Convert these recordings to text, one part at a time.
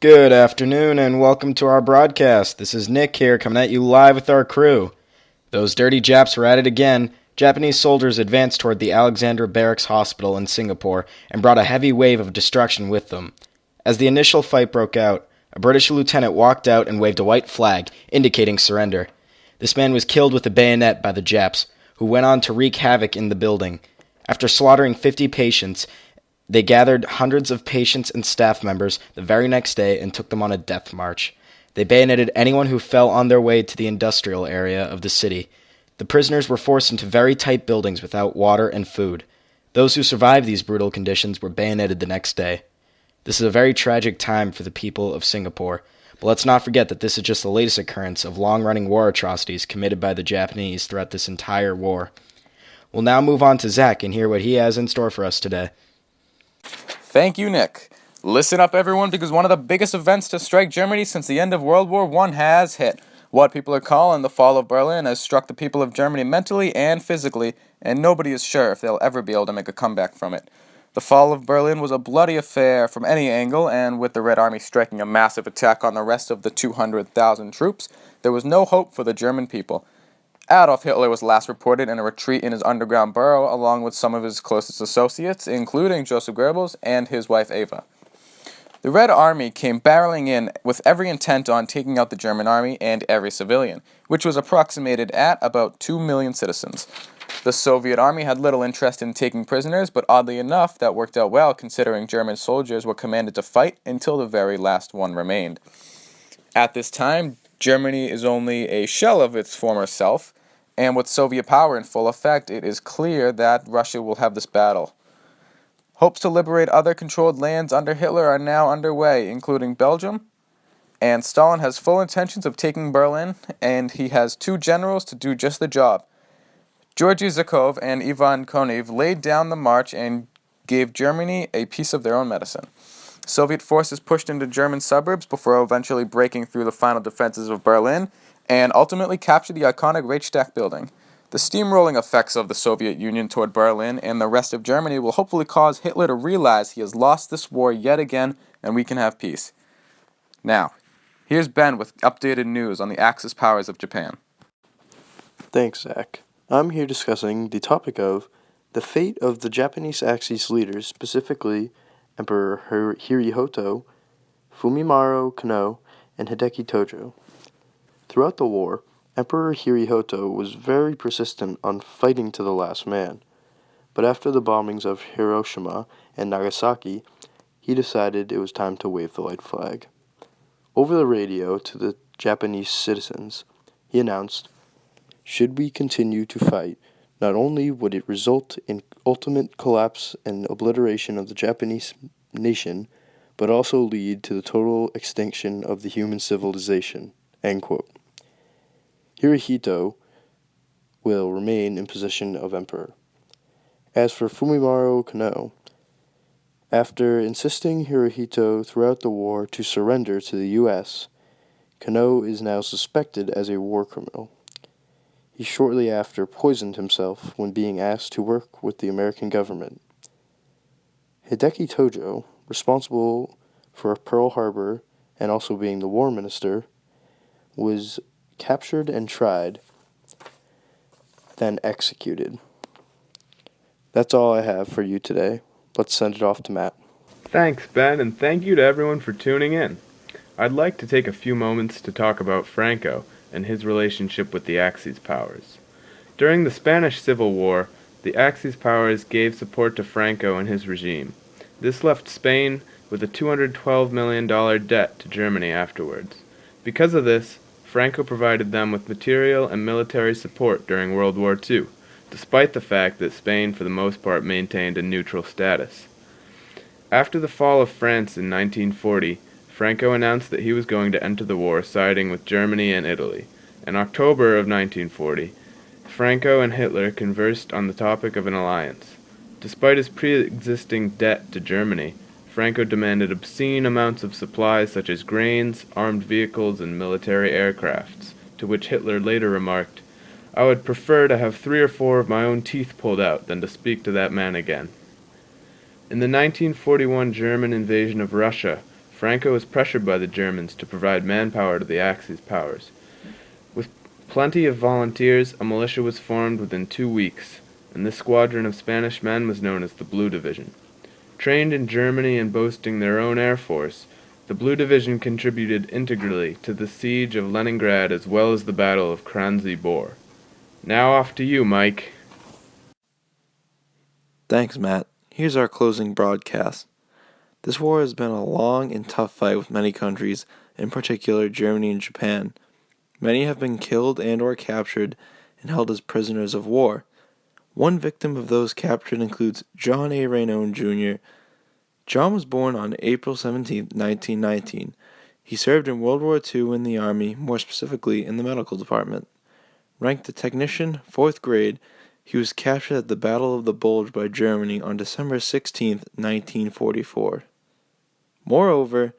Good afternoon and welcome to our broadcast. This is Nick here coming at you live with our crew. Those dirty Japs were at it again. Japanese soldiers advanced toward the Alexandra Barracks Hospital in Singapore and brought a heavy wave of destruction with them. As the initial fight broke out, a British lieutenant walked out and waved a white flag, indicating surrender. This man was killed with a bayonet by the Japs, who went on to wreak havoc in the building. After slaughtering 50 patients, they gathered hundreds of patients and staff members the very next day and took them on a death march. They bayoneted anyone who fell on their way to the industrial area of the city. The prisoners were forced into very tight buildings without water and food. Those who survived these brutal conditions were bayoneted the next day. This is a very tragic time for the people of Singapore, but let's not forget that this is just the latest occurrence of long-running war atrocities committed by the Japanese throughout this entire war. We'll now move on to Zach and hear what he has in store for us today. Thank you, Nick. Listen up, everyone, because one of the biggest events to strike Germany since the end of World War I has hit. What people are calling the fall of Berlin has struck the people of Germany mentally and physically, and nobody is sure if they'll ever be able to make a comeback from it. The fall of Berlin was a bloody affair from any angle, and with the Red Army striking a massive attack on the rest of the 200,000 troops, there was no hope for the German people. Adolf Hitler was last reported in a retreat in his underground burrow along with some of his closest associates, including Joseph Goebbels and his wife Eva. The Red Army came barreling in with every intent on taking out the German army and every civilian, which was approximated at about 2 million citizens. The Soviet army had little interest in taking prisoners, but oddly enough, that worked out well considering German soldiers were commanded to fight until the very last one remained. At this time, Germany is only a shell of its former self, and with Soviet power in full effect, it is clear that Russia will have this battle. Hopes to liberate other controlled lands under Hitler are now underway, including Belgium, and Stalin has full intentions of taking Berlin, and he has two generals to do just the job. Georgy Zhukov and Ivan Konev laid down the march and gave Germany a piece of their own medicine. Soviet forces pushed into German suburbs before eventually breaking through the final defenses of Berlin and ultimately captured the iconic Reichstag building. The steamrolling effects of the Soviet Union toward Berlin and the rest of Germany will hopefully cause Hitler to realize he has lost this war yet again and we can have peace. Now, here's Ben with updated news on the Axis powers of Japan. Thanks, Zach. I'm here discussing the topic of the fate of the Japanese Axis leaders, specifically Emperor Hirohito, Fumimaro Konoe, and Hideki Tojo. Throughout the war, Emperor Hirohito was very persistent on fighting to the last man, but after the bombings of Hiroshima and Nagasaki, he decided it was time to wave the white flag. Over the radio to the Japanese citizens, he announced, "Should we continue to fight, not only would it result in ultimate collapse and obliteration of the Japanese nation, but also lead to the total extinction of the human civilization." End quote. Hirohito will remain in position of emperor. As for Fumimaro Konoe, after insisting Hirohito throughout the war to surrender to the U.S., Konoe is now suspected as a war criminal. He shortly after poisoned himself when being asked to work with the American government. Hideki Tojo, responsible for Pearl Harbor and also being the war minister, was captured and tried, then executed. That's all I have for you today. Let's send it off to Matt. Thanks, Ben, and thank you to everyone for tuning in. I'd like to take a few moments to talk about Franco and his relationship with the Axis powers. During the Spanish Civil War, the Axis powers gave support to Franco and his regime. This left Spain with a $212 million debt to Germany afterwards. Because of this, Franco provided them with material and military support during World War II, despite the fact that Spain for the most part maintained a neutral status. After the fall of France in 1940, Franco announced that he was going to enter the war siding with Germany and Italy. In October of 1940, Franco and Hitler conversed on the topic of an alliance. Despite his pre-existing debt to Germany, Franco demanded obscene amounts of supplies such as grains, armed vehicles, and military aircrafts, to which Hitler later remarked, "I would prefer to have 3 or 4 of my own teeth pulled out than to speak to that man again." In the 1941 German invasion of Russia, Franco was pressured by the Germans to provide manpower to the Axis powers. With plenty of volunteers, a militia was formed within 2 weeks, and this squadron of Spanish men was known as the Blue Division. Trained in Germany and boasting their own air force, the Blue Division contributed integrally to the siege of Leningrad as well as the Battle of Kranzy Bor. Now off to you, Mike. Thanks, Matt. Here's our closing broadcast. This war has been a long and tough fight with many countries, in particular Germany and Japan. Many have been killed and or captured and held as prisoners of war. One victim of those captured includes John A. Raynone Jr. John was born on April 17, 1919. He served in World War II in the Army, more specifically in the medical department. Ranked a technician, 4th grade, he was captured at the Battle of the Bulge by Germany on December 16, 1944. Moreover,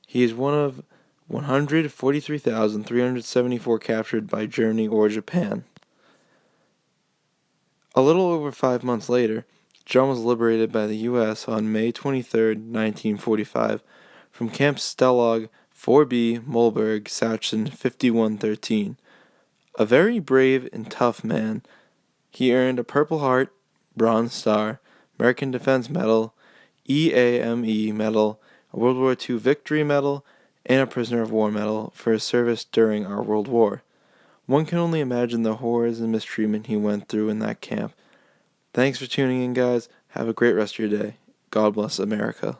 he is one of 143,374 captured by Germany or Japan. A little over 5 months later, John was liberated by the U.S. on May 23, 1945, from Camp Stalag 4B, Mulberg, Sachsen 5113. A very brave and tough man, he earned a Purple Heart, Bronze Star, American Defense Medal, EAME Medal, a World War II Victory Medal, and a Prisoner of War Medal for his service during our World War. One can only imagine the horrors and mistreatment he went through in that camp. Thanks for tuning in, guys. Have a great rest of your day. God bless America.